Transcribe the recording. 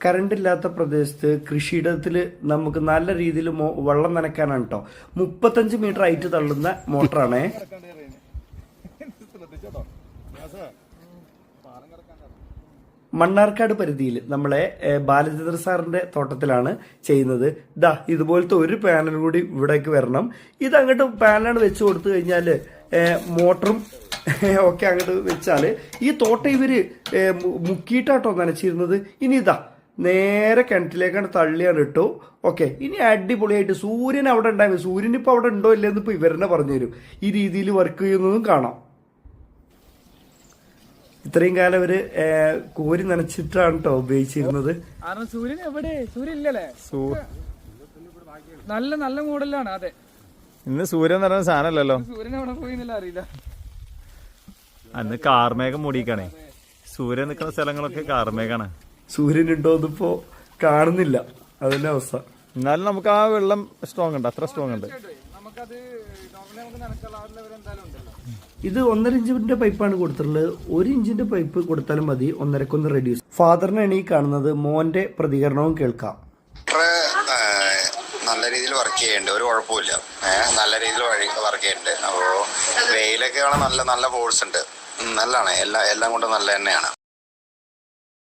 Current ഇല്ലാത്ത പ്രദേശത്ത് കൃഷിയിടത്തിൽ നമുക്ക് നല്ല രീതിയിൽ വെള്ളം നനയ്ക്കാനാണ് കേട്ടോ. 35 മീറ്റർ ഹൈറ്റ് തള്ളുന്ന മോട്ടറാണേ. മണ്ണാർക്കാട് പരിധിയിൽ നമ്മളെ ബാലചന്ദ്ര സാറിന്റെ തോട്ടത്തിലാണ് ചെയ്യുന്നത്. ഇതുപോലത്തെ ഒരു പാനൽ കൂടി ഇവിടേക്ക് വരണം. ഇത് അങ്ങോട്ട് പാനലാണ് വെച്ച് കൊടുത്തു കഴിഞ്ഞാൽ മോട്ടറും ഒക്കെ അങ്ങോട്ട് വെച്ചാൽ ഈ തോട്ടം ഇവര് മുക്കിയിട്ടാട്ടോ നനച്ചിരുന്നത്. ഇനി നേരെ കിണറ്റിലേക്കാണ് തള്ളിയാണ് ഇട്ടു. ഓക്കെ, ഇനി അടിപൊളിയായിട്ട് സൂര്യൻ അവിടെ ഉണ്ടായിരുന്നു. സൂര്യൻ ഇപ്പൊ അവിടെ ഉണ്ടോ ഇല്ലെന്ന് ഇപ്പൊ ഇവരെന്നെ പറഞ്ഞു തരും. ഈ രീതിയിൽ വർക്ക് ചെയ്യുന്നതും കാണാം. ഇത്രയും കാലം അവര് കോരി നനച്ചിട്ടാണ് കേട്ടോ ഉപയോഗിച്ചിരുന്നത്. സൂര്യൻ എവിടെ? സൂര്യൻ ഇല്ലല്ലേ? നല്ല നല്ല മോഡലാണ്. അതെ, ഇന്ന് സൂര്യൻ എന്ന് പറയുന്ന സാധനമല്ലല്ലോ. സൂര്യൻ എവിടെ പോയിന്നില്ല അറിയില്ല. അന്ന് കാർമേഘം മൂടിക്കാണേ. സൂര്യൻ നിൽക്കുന്ന സ്ഥലങ്ങളൊക്കെ കാർമേഘാണ്. സൂര്യൻ ഉണ്ടോന്നിപ്പോ കാണുന്നില്ല. അതിന്റെ അവസ്ഥ. എന്നാലും നമുക്ക് ആ വെള്ളം സ്ട്രോങ് ഉണ്ട്, അത്ര സ്ട്രോങ് ഉണ്ട്. ഇത് 1.5 ഇഞ്ചിന്റെ പൈപ്പാണ് കൊടുത്തിട്ടുള്ളത്. 1 ഇഞ്ചിന്റെ പൈപ്പ് കൊടുത്താലും മതി. 1.5 റെഡ്യൂസ്. ഫാദറിനാണ് ഈ കാണുന്നത്. മോന്റെ പ്രതികരണവും കേൾക്കാം. നല്ല രീതിയിൽ വർക്ക് ചെയ്യുന്നുണ്ട്, ഒരു കുഴപ്പമില്ല. നല്ല രീതിയിൽ വർക്ക് ചെയ്യുന്നുണ്ട്. അപ്പോൾ വെയിലൊക്കെ നല്ല നല്ല ഫോഴ്സ് ഉണ്ട്. നല്ലതാണ്. എല്ലാം കൊണ്ടും നല്ല തന്നെയാണ്.